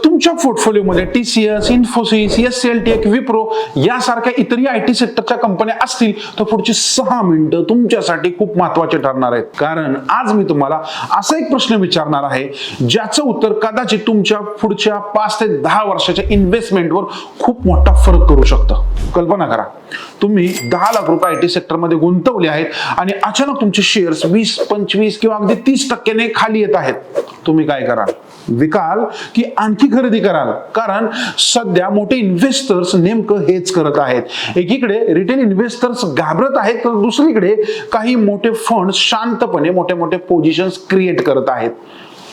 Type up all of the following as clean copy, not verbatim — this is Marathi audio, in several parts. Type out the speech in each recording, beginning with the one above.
तुमच्या पोर्टफोलिओमध्ये TCS, इन्फोसिस, SLTech, विप्रो यासारख्या इतरही IT सेक्टरच्या कंपन्या असतील तर पुढची 6 मिनिटं तुमच्यासाठी खूप महत्त्वाचे ठरणार आहेत. कारण आज मी तुम्हाला असा एक प्रश्न विचारणार आहे ज्याचं उत्तर कदाचित तुमच्या पुढच्या 5 ते 10 वर्षाच्या इन्व्हेस्टमेंटवर खूप मोठा फरक करू शकतं. कल्पना करा, तुम्ही 10 लाख रुपये IT सेक्टरमध्ये गुंतवले आहेत आणि अचानक तुमचे शेअर्स 20, 25 किंवा अगदी 30% खाली येत आहेत. तुम्ही काय कराल? विकाल की आणखी खरेदी कराल? कारण सध्या मोठे इन्व्हेस्टर्स नेमकं हेच करत आहेत. एकीकडे रिटेल इन्व्हेस्टर्स घाबरत आहेत तर दुसरीकडे काही मोठे फंड शांतपणे मोठे मोठे पोझिशन्स क्रिएट करत आहेत.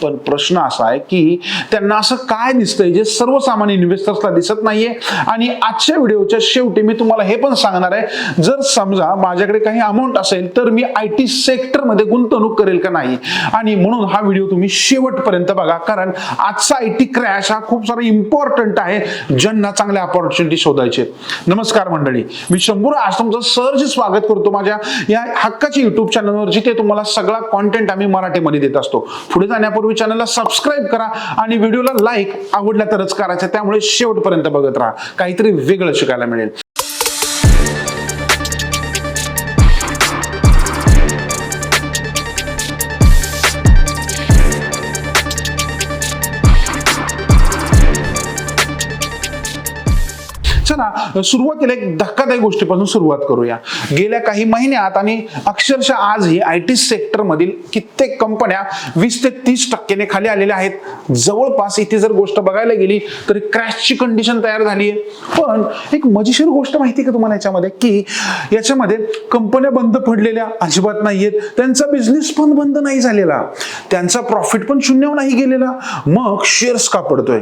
पण प्रश्न असा आहे की त्यांना असं काय दिसतंय जे सर्वसामान्य इन्व्हेस्टर्सला दिसत नाहीये. आणि आजच्या व्हिडिओच्या शेवटी मी तुम्हाला हे पण सांगणार आहे, जर समजा माझ्याकडे काही अमाऊंट असेल तर मी IT सेक्टरमध्ये गुंतवणूक करेल का नाही. आणि म्हणून हा व्हिडिओ तुम्ही शेवटपर्यंत बघा, कारण आजचा IT क्रॅश हा खूप सारा इम्पॉर्टंट आहे ज्यांना चांगल्या अपॉर्च्युनिटी शोधायचे. नमस्कार मंडळी, मी शंभू. आज तुमचं सहर्ष स्वागत करतो माझ्या या हक्काच्या युट्यूब चॅनलवर, जिथे तुम्हाला सगळा कॉन्टेंट आम्ही मराठीमध्ये देत असतो. पुढे जाण्यापूर्वी चॅनलला सबस्क्राईब करा आणि व्हिडिओला लाईक आवडला तरच करायचं, त्यामुळे शेवटपर्यंत बघत राहा, काहीतरी वेगळं शिकायला मिळेल. चला सुरुवातीला एक धक्कादायक गोष्टीपासून सुरुवात करूया. गेल्या काही महिन्यात आणि अक्षरशः आजही IT सेक्टर मधील कित्येक कंपन्या 20 ते 30% खाली आलेल्या आहेत. जवळपास इथे जर गोष्ट बघायला गेली तर क्रॅशची कंडिशन तयार झाली आहे. पण एक मजेशीर गोष्ट माहिती का तुम्हाला याच्यामध्ये, की याच्यामध्ये कंपन्या बंद पडलेल्या अजिबात नाहीयेत, त्यांचा बिझनेस पण बंद नाही झालेला, त्यांचा प्रॉफिट पण शून्यावर नाही गेलेला. मग शेअर्स का पडतोय?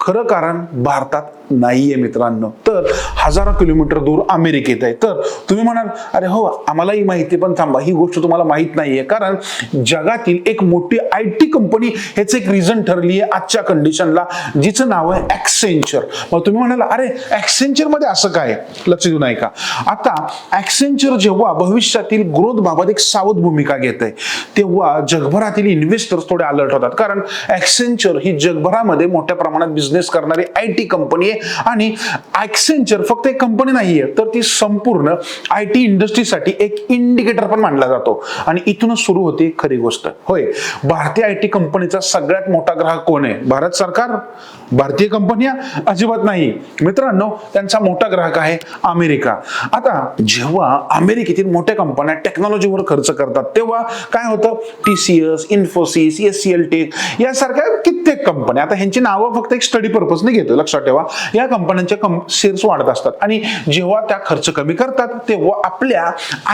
खरं कारण भारतात नाहीये मित्रांनो, तर हजारो किलोमीटर दूर अमेरिकेत आहे. तर तुम्ही म्हणाल अरे हो आम्हालाही माहिती, पण थांबा, ही गोष्ट तुम्हाला माहित नाहीये. कारण जगातील एक मोठी IT कंपनी ह्याचं एक रिझन ठरली आहे आजच्या कंडिशनला, जिचं नाव आहे ॲक्सेंचर. मग तुम्ही म्हणाल अरे ॲक्सेंचर मध्ये असं काय? लक्ष देऊ नये का? आता ॲक्सेंचर जेव्हा भविष्यातील ग्रोथ बाबत एक सावध भूमिका घेत आहे तेव्हा जगभरातील इन्व्हेस्टर्स थोडे अलर्ट होतात. कारण ॲक्सेंचर ही जगभरामध्ये मोठ्या प्रमाणात बिझनेस करणारी IT कंपनी आहे. आणि ॲक्सेंचर फक्त एक कंपनी नाहीये, तर ती संपूर्ण IT इंडस्ट्रीसाठी एक इंडिकेटर पण मानला जातो. आणि इथूनच सुरू होती खरी गोष्ट. होय, भारतीय IT कंपनीचा सगळ्यात मोठा ग्राहक कोण आहे? भारत सरकार? भारतीय कंपन्या? अजिबात नाही मित्रांनो, त्यांचा मोठा ग्राहक आहे अमेरिका. आता जेव्हा अमेरिकेतील मोठ्या कंपन्या टेक्नॉलॉजीवर खर्च करतात तेव्हा काय होतं? TCS, इन्फोसिस, SLTech यासारख्या कित्येक कंपन्या, आता ह्यांची नावं फक्त एक स्टडी पर्पजने घेतो, लक्षात ठेवा, या कंपन्यांचे शेअर्स वाढत असतात. आणि जेव्हा त्या खर्च कमी करतात तेव्हा आपल्या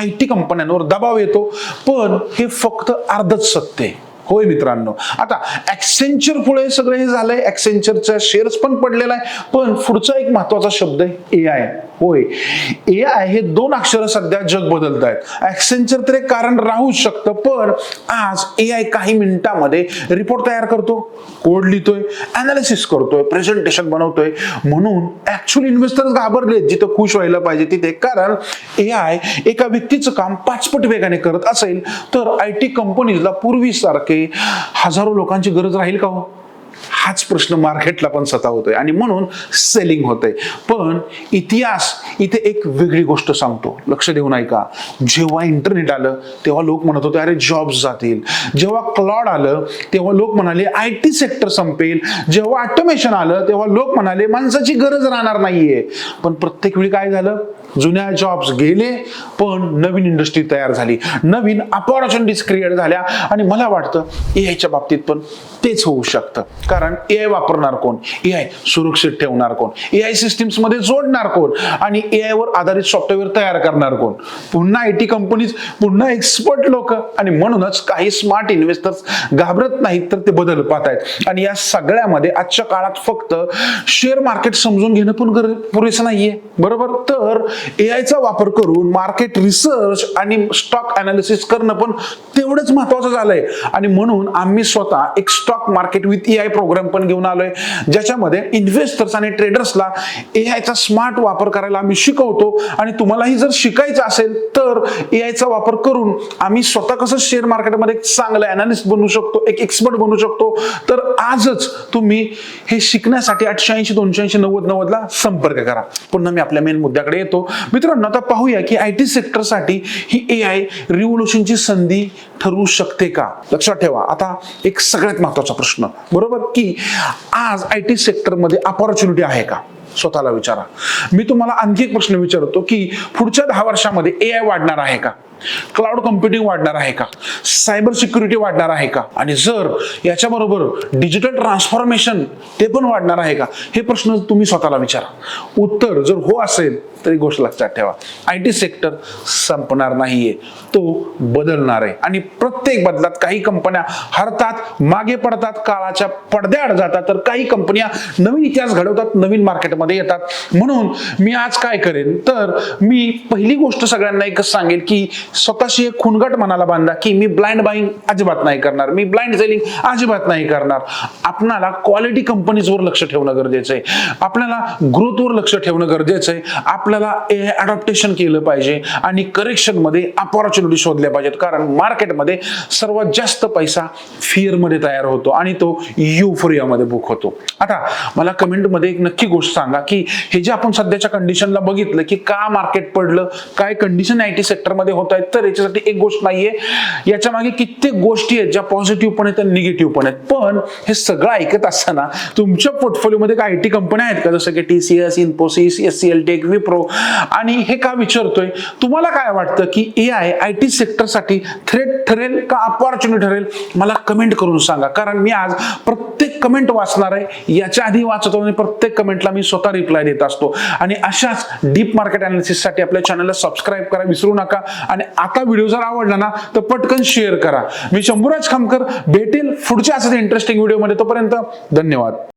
IT कंपन्यांवर दबाव येतो. पण हे फक्त अर्धच सत्य आहे. होय मित्रांनो, आता ॲक्सेंचर पुढे सगळं हे झालंय, ॲक्सेंचरचा शेअर्स पण पडलेला आहे. पण पुढचा एक महत्वाचा शब्द आहे AI. होय, AI हे 2 अक्षर सध्या जग बदलत आहेत. ॲक्सेंचर तर एक कारण राहू शकतं, पण आज AI काही मिनिटांमध्ये रिपोर्ट तयार करतो, कोड लिहितोय, अनालिसिस करतोय, प्रेझेंटेशन बनवतोय. म्हणून ऍक्च्युअली इन्व्हेस्टर्स घाबरले जिथं खुश व्हायला पाहिजे तिथे. कारण AI एका व्यक्तीचं काम 5 पट वेगाने करत असेल तर IT कंपनीजला पूर्वीसारखे हजारो लोकांची गरज राहील का हो? हाच प्रश्न मार्केटला पण सतावतोय आणि म्हणून सेलिंग होतंय. पण इतिहास इथे एक वेगळी गोष्ट सांगतो, लक्ष देऊ नाही का? जेव्हा इंटरनेट आलं तेव्हा लोक म्हणत होते अरे जॉब्स जातील. जेव्हा क्लाउड आलं तेव्हा लोक म्हणाले IT सेक्टर संपेल. जेव्हा ऑटोमेशन आलं तेव्हा लोक म्हणाले माणसाची गरज राहणार नाहीये. पण प्रत्येक वेळी काय झालं? जुन्या जॉब्स गेले पण नवीन इंडस्ट्री तयार झाली, नवीन अपॉर्च्युनिटीज क्रिएट झाल्या. आणि मला वाटतं AIच्या बाबतीत पण तेच होऊ शकतं. कारण AI वापरणार कोण? AI सुरक्षित ठेवणार कोण? AI सिस्टीम्स मध्ये जोडणार कोण? आणि AI वर आधारित सॉफ्टवेअर तयार करणार कोण? पुन्हा IT कंपनीज, पुन्हा एक्सपर्ट लोक. आणि म्हणूनच काही स्मार्ट इन्व्हेस्टर्स घाबरत नाहीत तर ते बदल पाहत आहेत. आणि या सगळ्यामध्ये आजच्या काळात फक्त शेअर मार्केट समजून घेणं पण पुरेसं नाहीये, बरोबर? तर AIचा वापर करून मार्केट रिसर्च आणि स्टॉक अनालिसिस करणं पण तेवढंच महत्वाचं झालंय. आणि म्हणून आम्ही स्वतः एक stock market with AI program program पण घेऊन आलोय, ज्याच्यामध्ये इन्व्हेस्टर्स आणि ट्रेडर्सला एआयचा स्मार्ट वापर करायला आम्ही शिकवतो. आणि तुम्हालाही जर शिकायचं असेल तर एआयचा वापर करून आम्ही स्वतः कसं शेअर मार्केटमध्ये एक चांगलं अनालिस्ट बनू शकतो, एक एक्सपर्ट बनू शकतो, तर आजच तुम्ही हे शिकण्यासाठी 880-280-90-90 ला संपर्क करा. पुन्हा मी आपल्या मेन मुद्द्याकडे येतो. मित्रांनो, आता पाहूया की आयटी सेक्टरसाठी ही एआय रिव्होल्यूशनची संधी ठरू शकते का. लक्षात ठेवा, आता एक सगळ्यात महत्वाचा प्रश्न, बरोबर, की आज आयटी सेक्टरमध्ये अपॉर्च्युनिटी आहे का, स्वतःला विचारा. मी तुम्हाला आणखी एक प्रश्न विचारतो की पुढच्या 10 वर्षामध्ये एआय वाढणार आहे का, क्लाउड कम्प्युटिंग वाढणार आहे का, सायबर सिक्युरिटी वाढणार आहे का, आणि जर याच्याबरोबर डिजिटल ट्रान्सफॉर्मेशन ते पण वाढणार आहे का, हे प्रश्न तुम्ही स्वतःला विचारा. उत्तर जर हो असेल तर एक गोष्ट लक्षात ठेवा, आयटी सेक्टर संपणार नाहीये, तो बदलणार आहे. आणि प्रत्येक बदलात काही कंपन्या हरतात, मागे पडतात, काळाच्या पडद्याआड जातात, तर काही कंपन्या नवीन इतिहास घडवतात, नवीन मार्केटमध्ये येतात. म्हणून मी आज काय करेन, तर मी पहिली गोष्ट सगळ्यांना एकच सांगेल की स्वतःशी एक खुणगाट मनाला बांधा की मी ब्लाइंड बाईंग अजिबात नाही करणार, मी ब्लाइंड सेलिंग अजिबात नाही करणार. आपल्याला क्वालिटी कंपनीजवर लक्ष ठेवणं गरजेचं आहे, आपल्याला ग्रोथवर लक्ष ठेवणं गरजेचं आहे, आपल्याला एआय अडॉप्टेशन केलं पाहिजे आणि करेक्शन मध्ये अपॉर्च्युनिटी शोधल्या पाहिजेत. कारण मार्केटमध्ये सर्वात जास्त पैसा फिअर मध्ये तयार होतो आणि तो युफोरियामध्ये बुक होतो. आता मला कमेंट मध्ये एक नक्की गोष्ट सांगा की हे जे आपण सध्याच्या कंडिशनला बघितलं की का मार्केट पडलं, काय कंडिशन आयटी सेक्टरमध्ये होत आहेत, तर याच्यासाठी एक गोष्ट नाहीये, याच्या मागे कित्येक गोष्टी आहेत ज्या पॉझिटिव्ह पण आहेत आणि निगेटिव्ह पण आहेत. पण हे सगळं ऐकत असताना तुमच्या पोर्टफोलिओमध्ये काही आयटी कंपन्या आहेत का, जसं की TCS, Infosys, HCL tech, Wipro. आणि हे का विचारतोय, तुम्हाला काय वाटतं की एआय आयटी सेक्टरसाठी थ्रेट ठरेल का अपॉर्च्युनिटी ठरेल, मला कमेंट करून सांगा. कारण मी आज प्रत्येक कमेंट वाचणार आहे, याच्या आधी वाचतो आणि प्रत्येक कमेंटला मी स्वतः रिप्लाय देत असतो. आणि अशाच डीप मार्केट अनालिसिससाठी आपल्या चॅनलला सबस्क्राईब करा विसरू नका. आणि आता व्हिडिओ जर आवडला ना तर पटकन शेअर करा. मी शंभूराज खामकर भेटेल पुढच्या असंच इंटरेस्टिंग व्हिडिओमध्ये. तोपर्यंत धन्यवाद.